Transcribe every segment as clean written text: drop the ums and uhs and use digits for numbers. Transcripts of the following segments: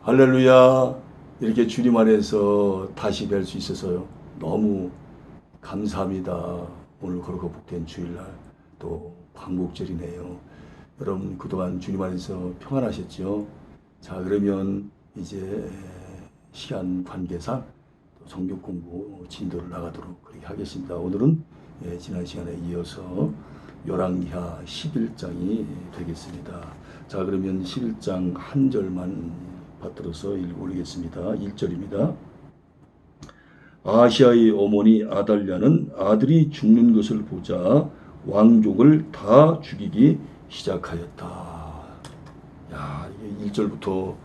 할렐루야. 이렇게 주님 안에서 다시 뵐 수 있어서 너무 감사합니다. 오늘 거룩하고 복된 주일날 또 광복절이네요. 여러분 그동안 주님 안에서 평안하셨죠? 자, 그러면 이제 시간 관계상 성경 공부 진도를 나가도록 그렇게 하겠습니다. 오늘은 지난 시간에 이어서 열왕기하 11장이 되겠습니다. 자, 그러면 11장 한 절만 받들어서 읽어보겠습니다. 1절입니다. 아시아의 어머니 아달랴는 아들이 죽는 것을 보자 왕족을 다 죽이기 시작하였다. 야, 이게 1절부터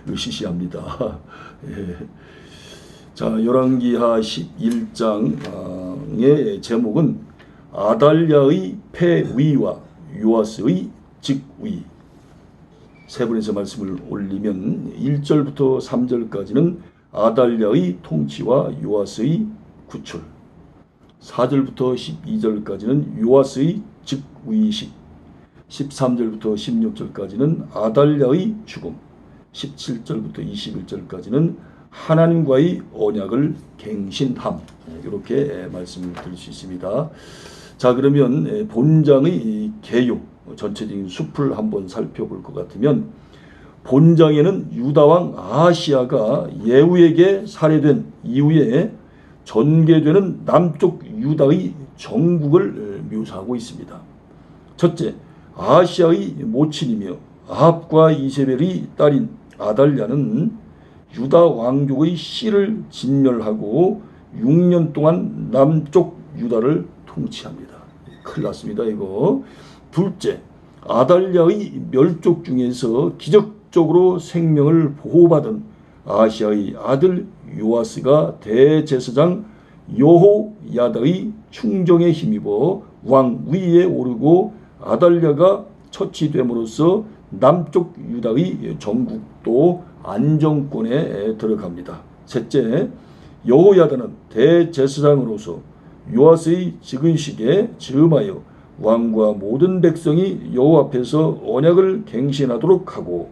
으시시합니다. 자, 열왕기하 11장의 제목은 아달랴의 패위와 요아스의 즉위. 세 분에서 말씀을 올리면 1절부터 3절까지는 아달랴의 통치와 요아스의 구출, 4절부터 12절까지는 요아스의 즉위식, 13절부터 16절까지는 아달랴의 죽음, 17절부터 21절까지는 하나님과의 언약을 갱신함. 이렇게 말씀을 드릴 수 있습니다. 자, 그러면 본장의 개요, 전체적인 숲을 한번 살펴볼 것 같으면 본장에는 유다왕 아하시야가 예후에게 살해된 이후에 전개되는 남쪽 유다의 정국을 묘사하고 있습니다. 첫째, 아하시야의 모친이며 아합과 이세벨의 딸인 아달랴는 유다 왕족의 씨를 진멸하고 6년 동안 남쪽 유다를 통치합니다. 큰일 났습니다, 이거. 둘째, 아달랴의 멸족 중에서 기적적으로 생명을 보호받은 아시아의 아들 요아스가 대제사장 여호야다의 충정에 힘입어 왕 위에 오르고 아달랴가 처치됨으로써 남쪽 유다의 전국도 안정권에 들어갑니다. 셋째, 여호야다는 대제사장으로서 요아스의 즉위식에 즈음하여 왕과 모든 백성이 여호와 앞에서 언약을 갱신하도록 하고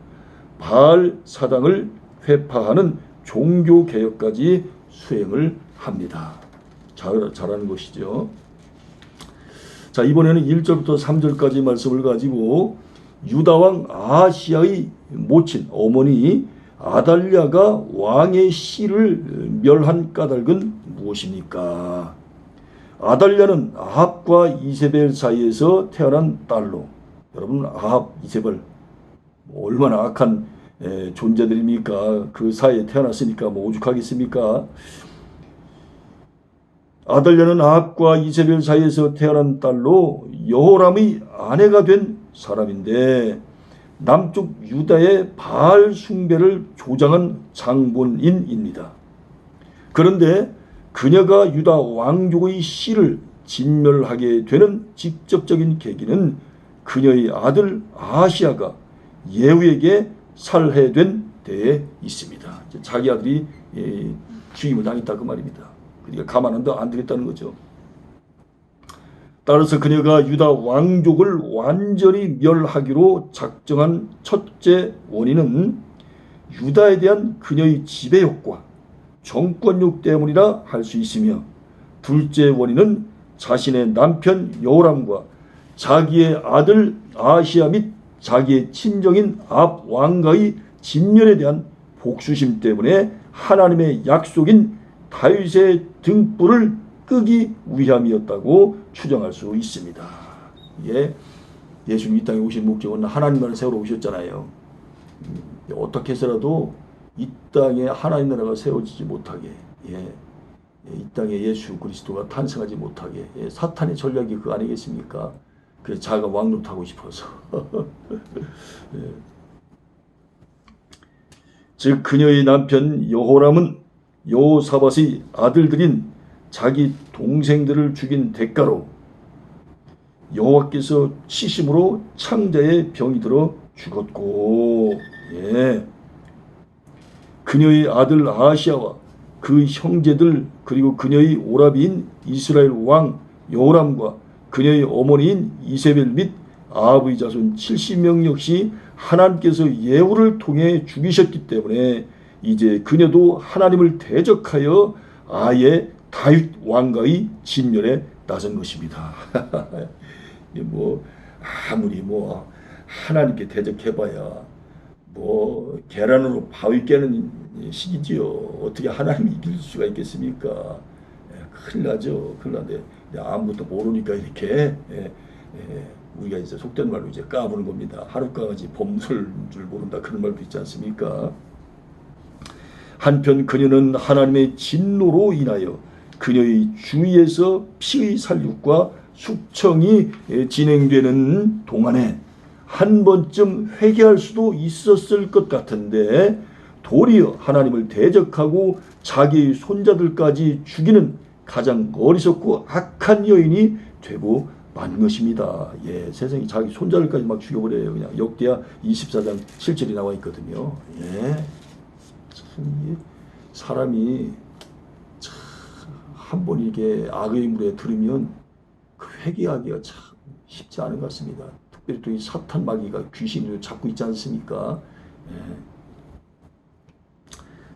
바알 사당을 회파하는 종교 개혁까지 수행을 합니다. 잘하는 것이죠. 자, 이번에는 1절부터 3절까지 말씀을 가지고 유다왕 아하시야의 모친 어머니 아달랴가 왕의 씨를 멸한 까닭은 무엇입니까? 아달랴는 아합과 이세벨 사이에서 태어난 딸로, 여러분 아합, 이세벨 얼마나 악한 존재들입니까? 그 사이에 태어났으니까 뭐 오죽하겠습니까? 아달랴는 아합과 이세벨 사이에서 태어난 딸로 여호람의 아내가 된 사람인데 남쪽 유다의 바알 숭배를 조장한 장본인입니다. 그런데 그녀가 유다 왕족의 씨를 진멸하게 되는 직접적인 계기는 그녀의 아들 아하시야가 예후에게 살해된 데에 있습니다. 자기 아들이 죽임을 당했다 그 말입니다. 그러니까 가만 안 두겠다는 거죠. 따라서 그녀가 유다 왕족을 완전히 멸하기로 작정한 첫째 원인은 유다에 대한 그녀의 지배욕과 정권욕 때문이라 할 수 있으며, 둘째 원인은 자신의 남편 여호람과 자기의 아들 아하시야 및 자기의 친정인 아합 왕가의 진멸에 대한 복수심 때문에 하나님의 약속인 다윗의 등불을 끄기 위함이었다고 추정할 수 있습니다. 예수님 이 땅에 오신 목적은 하나님 나라를 세우러 오셨잖아요. 어떻게 해서라도 이 땅에 하나님 나라가 세워지지 못하게, 이 땅에 예수 그리스도가 탄생하지 못하게, 사탄의 전략이 그거 아니겠습니까? 그래서 자기가 왕노릇하고 싶어서. 즉 그녀의 남편 여호람은 여호사밧의 아들들인 자기 동생들을 죽인 대가로 여호와께서 치심으로 창자에 병이 들어 죽었고, 그녀의 아들 아하시야와 그 형제들 그리고 그녀의 오라비인 이스라엘 왕 여호람과 그녀의 어머니인 이세벨 및 아합의 자손 70명 역시 하나님께서 예후를 통해 죽이셨기 때문에 이제 그녀도 하나님을 대적하여 아예 다윗 왕가의 진멸에 나선 것입니다. 뭐 아무리 뭐 하나님께 대적해봐야 뭐 계란으로 바위 깨는 시기지요. 어떻게 하나님이 이길 수가 있겠습니까? 큰일 나죠. 큰일 나는데 아무것도 모르니까 이렇게 우리가 이제 속된 말로 이제 까부는 겁니다. 하룻강아지 범술 줄 모른다 그런 말도 있지 않습니까? 한편 그녀는 하나님의 진노로 인하여 그녀의 주위에서 피의 살육과 숙청이 진행되는 동안에 한 번쯤 회개할 수도 있었을 것 같은데 도리어 하나님을 대적하고 자기의 손자들까지 죽이는 가장 어리석고 악한 여인이 되고 만 것입니다. 예, 세상에 자기 손자들까지 막 죽여버려요. 그냥 역대하 24장 7절이 나와 있거든요. 예, 참 사람이 한 번 이게 악의 물에 들으면 그 회개하기가 참 쉽지 않은 것 같습니다. 특별히 또 이 사탄 마귀가 귀신을 잡고 있지 않습니까? 예.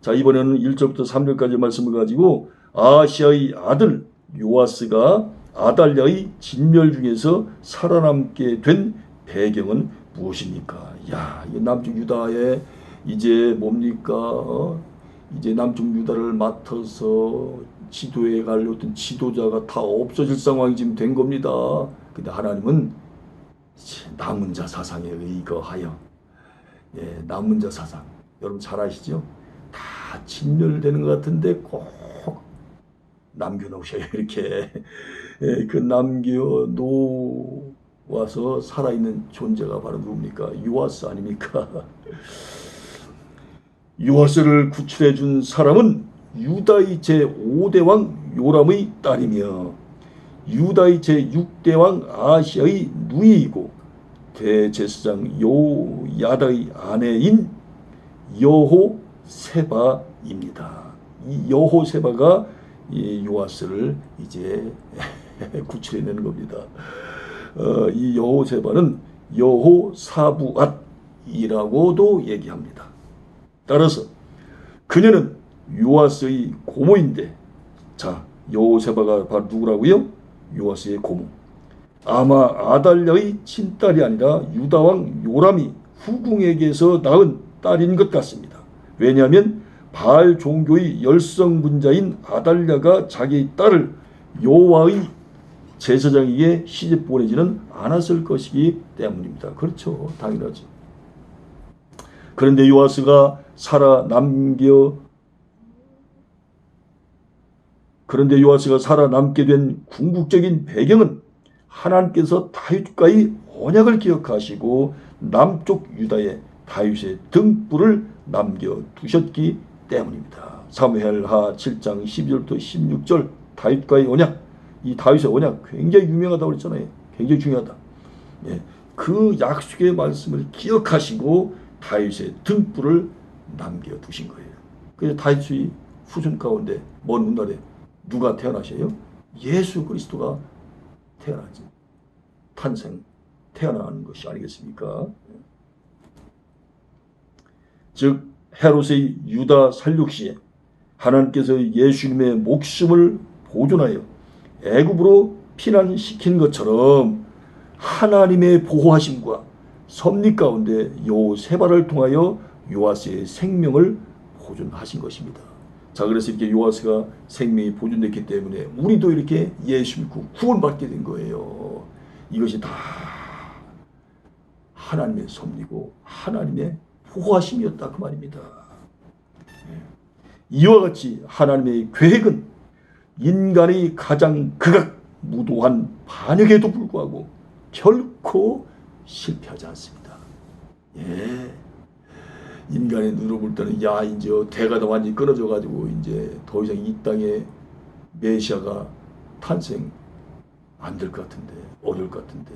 자, 이번에는 1절부터 3절까지 말씀을 가지고 아하시아의 아들 요아스가 아달랴의 진멸 중에서 살아남게 된 배경은 무엇입니까? 야, 이 남쪽 유다에 이제 뭡니까? 이제 남쪽 유다를 맡아서 지도에 갈 어떤 지도자가 다 없어질 상황이 지금 된 겁니다. 근데 하나님은 남은 자 사상에 의거하여, 예, 남은 자 사상, 여러분 잘 아시죠? 다 진멸되는 것 같은데 꼭 남겨놓으셔요. 이렇게 그 남겨놓아서 살아있는 존재가 바로 누굽니까? 요아스 아닙니까? 요아스를 구출해 준 사람은 유다의 제5대 왕 요람의 딸이며 유다의 제6대 왕 아하시아의 누이이고 대제사장 요야다의 아내인 여호세바입니다. 이 여호세바가 이 요아스를 이제 구출해내는 겁니다. 이 여호세바는 여호사부앗이라고도 얘기합니다. 따라서 그녀는 요아스의 고모인데, 자, 여호세바가 바로 누구라고요? 요아스의 고모. 아마 아달랴의 친딸이 아니라 유다왕 요람이 후궁에게서 낳은 딸인 것 같습니다. 왜냐하면 바알 종교의 열성분자인 아달랴가 자기 딸을 여호와의 제사장에게 시집 보내지는 않았을 것이기 때문입니다. 그렇죠. 당연하죠. 그런데 요아스가 살아남게 된 궁극적인 배경은 하나님께서 다윗과의 언약을 기억하시고 남쪽 유다에 다윗의 등불을 남겨두셨기 때문입니다. 사무엘하 7장 12절부터 16절 다윗과의 언약, 이 다윗의 언약 굉장히 유명하다고 그랬잖아요. 굉장히 중요하다. 예, 그 약속의 말씀을 기억하시고 다윗의 등불을 남겨두신 거예요. 그래서 다윗의 후손 가운데 먼 훗날에 누가 태어나셔요? 예수 그리스도가 태어나는 것이 아니겠습니까? 즉 헤롯의 유다 살육 시에 하나님께서 예수님의 목숨을 보존하여 애굽으로 피난시킨 것처럼 하나님의 보호하심과 섭리 가운데 요세바를 통하여 요아스의 생명을 보존하신 것입니다. 자, 그래서 이렇게 요아스가 생명이 보존됐기 때문에 우리도 이렇게 예수 믿고 구원받게 된 거예요. 이것이 다 하나님의 섭리고 하나님의 보호하심이었다 그 말입니다. 이와 같이 하나님의 계획은 인간의 가장 극악무도한 반역에도 불구하고 결코 실패하지 않습니다. 예. 인간의 눈으로 볼 때는 야 이제 대가 다 완전히 끊어져 가지고 이제 더 이상 이 땅에 메시아가 탄생 안 될 것 같은데, 어려울 것 같은데,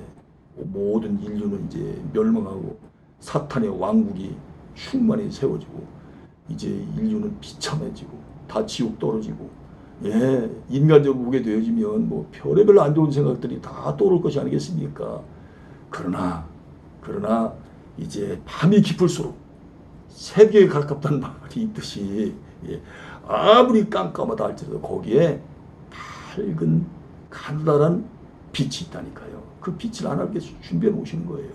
모든 인류는 이제 멸망하고 사탄의 왕국이 충만히 세워지고 이제 인류는 비참해지고 다 지옥 떨어지고, 예, 인간적으로 보게 되어지면 뭐 별의별 안 좋은 생각들이 다 떠오를 것이 아니겠습니까? 그러나 이제 밤이 깊을수록 새벽에 가깝다는 말이 있듯이 아무리 깜깜하다 할지라도 거기에 밝은 가느다란 빛이 있다니까요. 그 빛을 하나님께 준비해 놓으시는 거예요.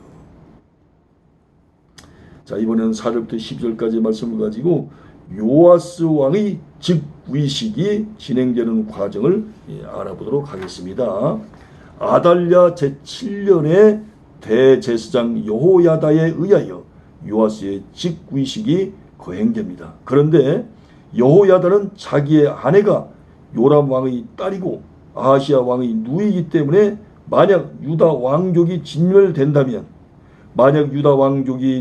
자, 이번에는 4절부터 12절까지 말씀을 가지고 요아스 왕의 즉위식이 진행되는 과정을 알아보도록 하겠습니다. 아달랴 제7년에 대제사장 여호야다에 의하여 요아스의 즉위식이 거행됩니다. 그런데 여호야다는 자기의 아내가 요람 왕의 딸이고 아하시야 왕의 누이이기 때문에 만약 유다 왕족이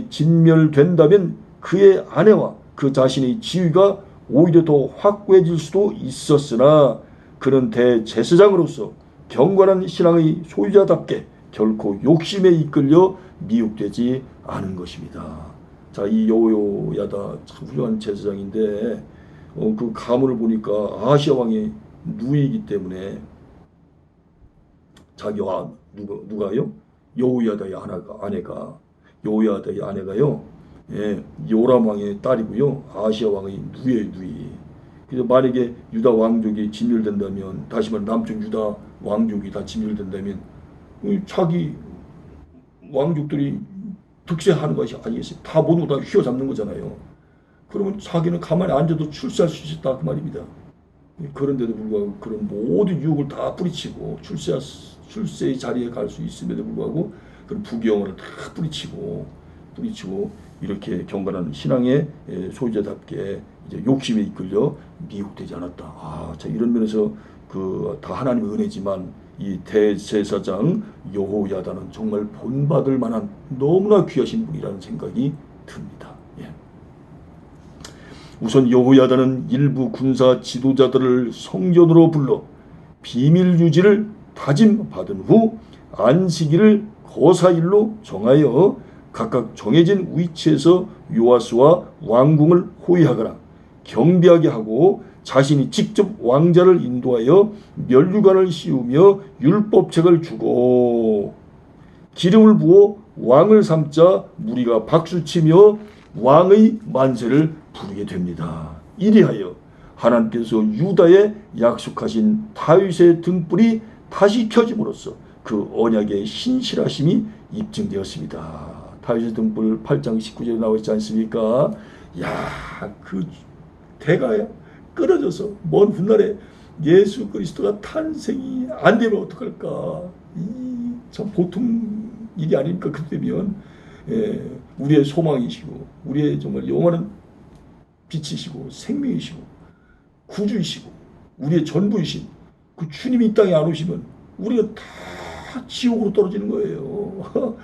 진멸된다면 그의 아내와 그 자신의 지위가 오히려 더 확고해질 수도 있었으나 그는 대제사장으로서 경건한 신앙의 소유자답게 결코 욕심에 이끌려 미혹되지 않은 것입니다. 자, 이 여호야다 참 훌륭한 제사장인데 그 가문을 보니까 아하시야 왕의 누이이기 때문에 자기와 누가요? 여호야다의 아내가요. 요람 왕의 딸이고요. 아하시야 왕의 누이예요, 누이. 그래서 만약에 유다 왕족이 진멸된다면, 다시 말해 남쪽 유다 왕족이 다 진멸된다면 자기 왕족들이 득세하는 것이 아니겠어요? 다 모두 다 휘어잡는 거잖아요. 그러면 자기는 가만히 앉아도 출세할 수 있었다 그 말입니다. 그런데도 불구하고 그런 모든 유혹을 다 뿌리치고 출세의 자리에 갈 수 있음에도 불구하고 그런 부귀영화를 다 뿌리치고 이렇게 경건한 신앙의 소유자답게 이제 욕심에 이끌려 미혹되지 않았다. 자, 이런 면에서 다 하나님의 은혜지만 이 대제사장 여호야다는 정말 본받을 만한 너무나 귀하신 분이라는 생각이 듭니다. 우선 여호야다는 일부 군사 지도자들을 성전으로 불러 비밀 유지를 다짐받은 후 안식일을 거사일로 정하여 각각 정해진 위치에서 요아스와 왕궁을 호위하거나 경비하게 하고 자신이 직접 왕자를 인도하여 면류관을 씌우며 율법책을 주고 기름을 부어 왕을 삼자 무리가 박수치며 왕의 만세를 부르게 됩니다. 이리하여 하나님께서 유다에 약속하신 다윗의 등불이 다시 켜짐으로써 그 언약의 신실하심이 입증되었습니다. 다윗의 등불 8장 19절에 나와 있지 않습니까? 그 대가야 끊어져서 먼 훗날에 예수 그리스도가 탄생이 안 되면 어떡할까? 참 보통 일이 아닙니까? 그렇게 되면 우리의 소망이시고 우리의 정말 영원한 빛이시고 생명이시고 구주이시고 우리의 전부이신 그 주님이 이 땅에 안 오시면 우리가 다 지옥으로 떨어지는 거예요.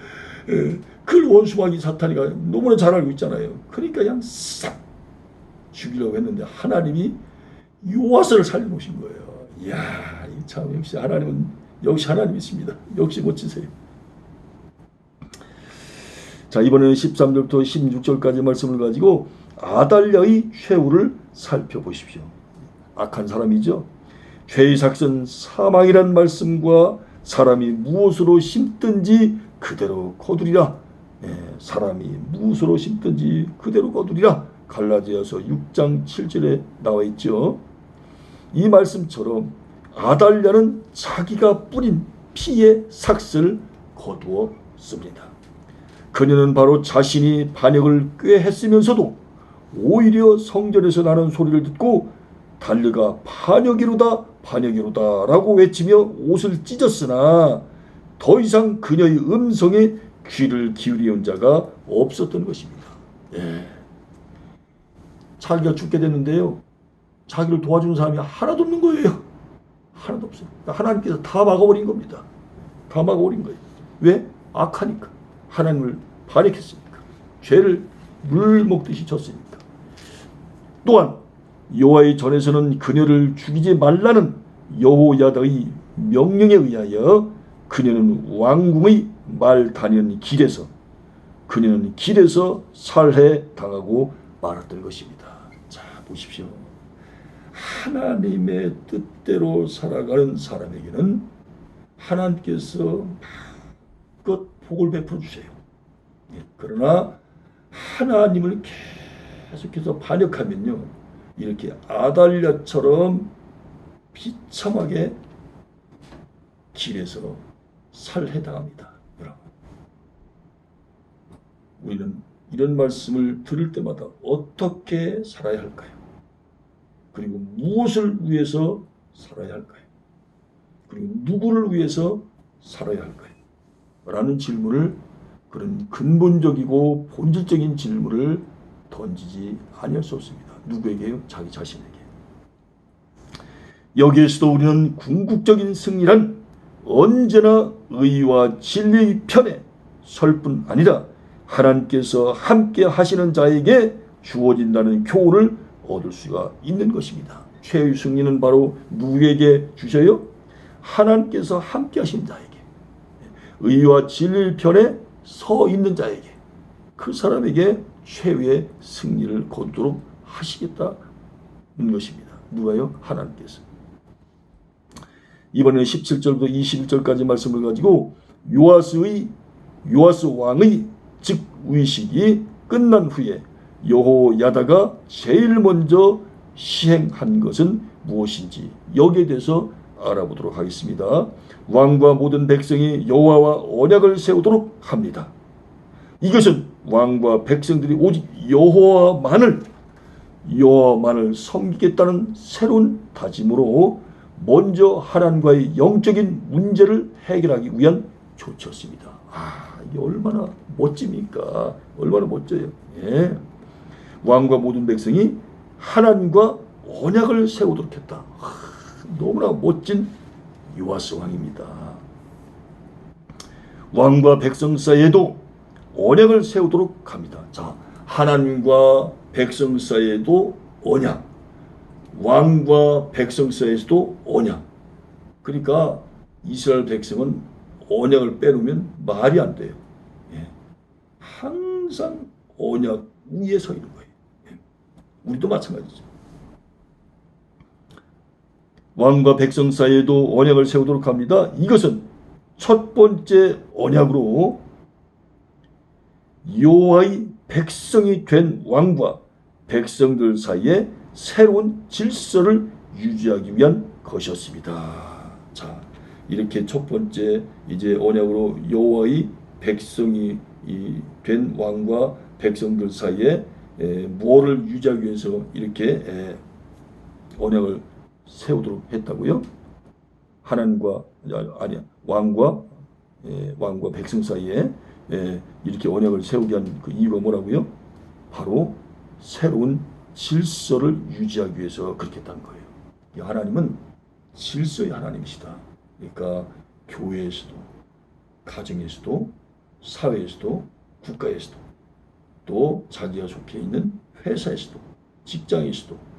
그 원수마귀 사탄이가 너무나 잘 알고 있잖아요. 그러니까 그냥 싹 죽이려고 했는데 하나님이 요아스를 살려놓으신 거예요. 참 역시 하나님은 하나님이십니다. 역시 멋지세요. 자, 이번에는 13절부터 16절까지 말씀을 가지고 아달랴의 최후를 살펴보십시오. 악한 사람이죠. 죄의 삭은 사망이란 말씀과 사람이 무엇으로 심든지 그대로 거두리라. 사람이 무엇으로 심든지 그대로 거두리라. 갈라디아서 6장 7절에 나와 있죠. 이 말씀처럼 아달랴는 자기가 뿌린 피의 삭을 거두었습니다. 그녀는 바로 자신이 반역을 꾀했으면서도 오히려 성전에서 나는 소리를 듣고 달려가 반역이로다 라고 외치며 옷을 찢었으나 더 이상 그녀의 음성에 귀를 기울이는 자가 없었던 것입니다. 자기가 죽게 됐는데요, 자기를 도와주는 사람이 하나도 없는 거예요. 하나도 없어요. 하나님께서 다 막아버린 겁니다. 다 막아버린 거예요. 왜? 악하니까. 하나님을 반역했으니까. 죄를 물 먹듯이 졌으니까. 또한 여호와의 전에서는 그녀를 죽이지 말라는 여호야다의 명령에 의하여 그녀는 왕궁의 말 다니는 길에서 살해당하고 말았던 것입니다. 자, 보십시오. 하나님의 뜻대로 살아가는 사람에게는 하나님께서 마음껏 복을 베풀어 주세요. 그러나 하나님을 계속해서 반역하면요, 이렇게 아달랴처럼 비참하게 길에서 살해당합니다. 여러분, 우리는 이런 말씀을 들을 때마다 어떻게 살아야 할까요? 그리고 무엇을 위해서 살아야 할까요? 그리고 누구를 위해서 살아야 할까요? 라는 질문을, 그런 근본적이고 본질적인 질문을 던지지 아니할 수 없습니다. 누구에게요? 자기 자신에게. 여기에서도 우리는 궁극적인 승리란 언제나 의와 진리의 편에 설 뿐 아니라 하나님께서 함께 하시는 자에게 주어진다는 교훈을 얻을 수가 있는 것입니다. 최후의 승리는 바로 누구에게 주셔요? 하나님께서 함께 하시는 자에게, 의와 진리의 편에 서 있는 자에게, 그 사람에게 최후의 승리를 거두도록 하시겠다는 것입니다. 누가요? 하나님께서. 이번에는 17절부터 21절까지 말씀을 가지고 요아스 왕의 즉 위식이 끝난 후에 여호야다가 제일 먼저 시행한 것은 무엇인지, 여기에 대해서 알아보도록 하겠습니다. 왕과 모든 백성이 여호와와 언약을 세우도록 합니다. 이것은 왕과 백성들이 오직 여호와만을 섬기겠다는 새로운 다짐으로 먼저 하나님과의 영적인 문제를 해결하기 위한 조치였습니다. 이게 얼마나 멋집니까? 얼마나 멋져요. 예. 왕과 모든 백성이 하나님과 언약을 세우도록 했다. 너무나 멋진 요아스 왕입니다. 왕과 백성 사이에도 언약을 세우도록 합니다. 자, 하나님과 백성 사이에도 언약, 왕과 백성 사이에서도 언약. 그러니까 이스라엘 백성은 언약을 빼놓으면 말이 안 돼요. 예. 항상 언약 위에 서 있는 거예요. 예. 우리도 마찬가지죠. 왕과 백성 사이에도 언약을 세우도록 합니다. 이것은 첫 번째 언약으로 여호와의 백성이 된 왕과 백성들 사이에 새로운 질서를 유지하기 위한 것이었습니다. 자, 이렇게 첫 번째 이제 언약으로 여호와의 백성이 된 왕과 백성들 사이에 뭐를 유지하기 위해서 이렇게 언약을 세우도록 했다고요? 하나님과 왕과 백성 사이에 이렇게 언약을 세우게 한 그 이유가 뭐라고요? 바로 새로운 질서를 유지하기 위해서 그렇게 했다는 거예요. 하나님은 질서의 하나님이시다. 그러니까 교회에서도, 가정에서도, 사회에서도, 국가에서도, 또 자기가 속해 있는 회사에서도, 직장에서도,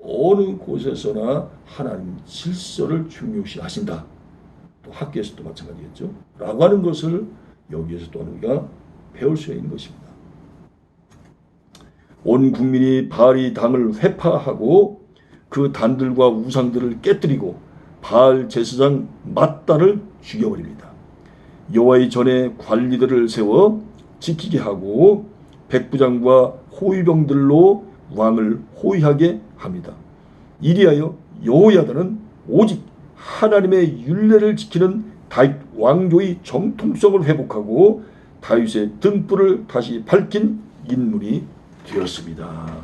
어느 곳에서나 하나님 질서를 중요시 하신다. 또 학교에서도 마찬가지겠죠. 라고 하는 것을 여기에서 또 우리가 배울 수 있는 것입니다. 온 국민이 바알의 당을 회파하고 그 단들과 우상들을 깨뜨리고 바알 제사장 맏단을 죽여버립니다. 여호와의 전에 관리들을 세워 지키게 하고 백부장과 호위병들로 왕을 호위하게 합니다. 이리하여 여호야다는 오직 하나님의 율례를 지키는 다윗 왕조의 정통성을 회복하고 다윗의 등불을 다시 밝힌 인물이 되었습니다.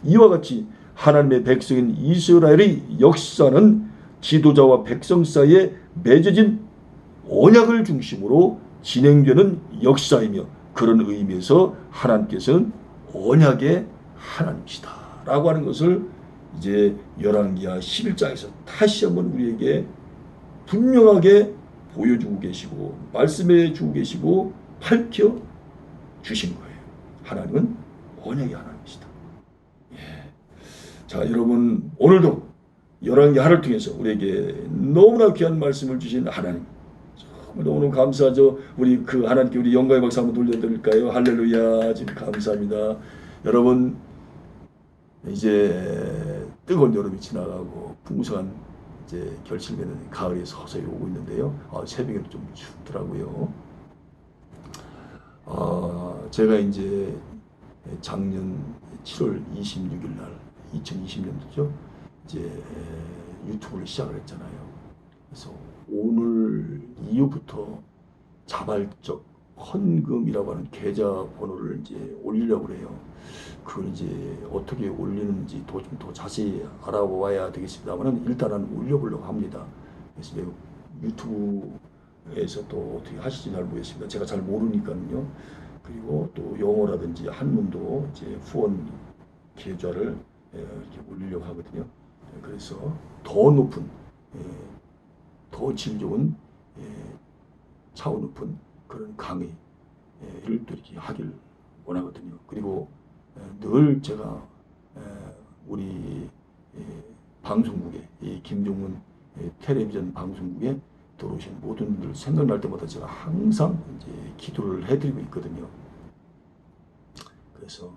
이와 같이 하나님의 백성인 이스라엘의 역사는 지도자와 백성 사이에 맺어진 언약을 중심으로 진행되는 역사이며, 그런 의미에서 하나님께서는 언약의 하나님이시다 라고 하는 것을 이제 열왕기하 11장에서 다시 한번 우리에게 분명하게 보여주고 계시고 말씀해 주고 계시고 밝혀 주신 거예요. 하나님은 언약의 하나님이시다. 예. 자, 여러분, 오늘도 열왕기하를 통해서 우리에게 너무나 귀한 말씀을 주신 하나님, 너무너무 감사하죠. 우리 그 하나님께 우리 영광의 박수 한번 돌려드릴까요? 할렐루야. 지금 감사합니다. 여러분, 이제 뜨거운 여름이 지나가고 풍성한 이제 결실맺는 가을이 서서히 오고 있는데요. 새벽에는 좀 춥더라고요. 제가 이제 작년 7월 26일 날 2020년도죠. 이제 유튜브를 시작을 했잖아요. 그래서 오늘 이후부터 자발적 헌금이라고 하는 계좌 번호를 이제 올리려고 그래요. 그걸 이제 어떻게 올리는지 좀 더 자세히 알아봐야 되겠습니다만 일단은 올려보려고 합니다. 그래서 유튜브에서 또 어떻게 하실지 잘 모르겠습니다. 제가 잘 모르니까요. 그리고 또 영어라든지 한문도 이제 후원 계좌를 이렇게 올리려고 하거든요. 그래서 더 높은, 더 질 좋은, 차원 높은 그런 강의를 또 이렇게 하길 원하거든요. 그리고 늘 제가 우리 방송국에, 이 김종문 텔레비전 방송국에 들어오신 모든 분들 생각날 때마다 제가 항상 이제 기도를 해드리고 있거든요. 그래서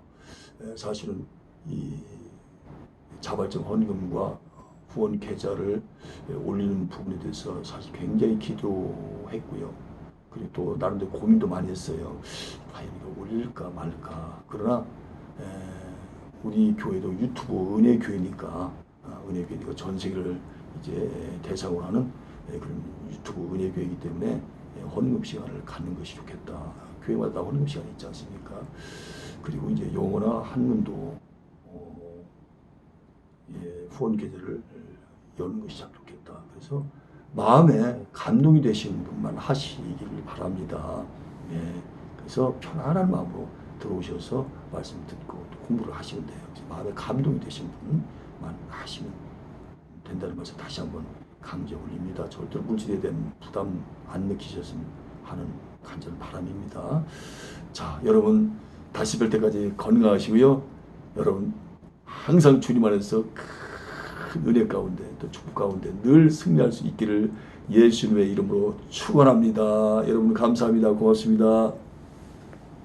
사실은 이 자발적 헌금과 후원 계좌를 올리는 부분에 대해서 사실 굉장히 기도했고요. 그리고 또 나름대로 고민도 많이 했어요. 과연 이거 올릴까 말까. 그러나 우리 교회도 유튜브 은혜교회니까 전 세계를 이제 대상으로 하는 그런 유튜브 은혜교회이기 때문에 헌금 시간을 갖는 것이 좋겠다. 교회마다 헌금 시간이 있지 않습니까? 그리고 이제 영어나 한문도 후원 계좌를 여는 것이 참 좋겠다. 그래서 마음에 감동이 되시는 분만 하시기를 바랍니다. 그래서 편안한 마음으로 들어오셔서 말씀 듣고 또 공부를 하시면 돼요. 마음에 감동이 되신 분만 하시면 된다는 것을 다시 한번 강조 올립니다. 절대로 물질에 대한 부담 안 느끼셨으면 하는 간절한 바람입니다. 자, 여러분 다시 뵐 때까지 건강하시고요. 여러분 항상 주님 안에서 큰 은혜 가운데 또 축복 가운데 늘 승리할 수 있기를 예수님의 이름으로 축원합니다. 여러분 감사합니다. 고맙습니다.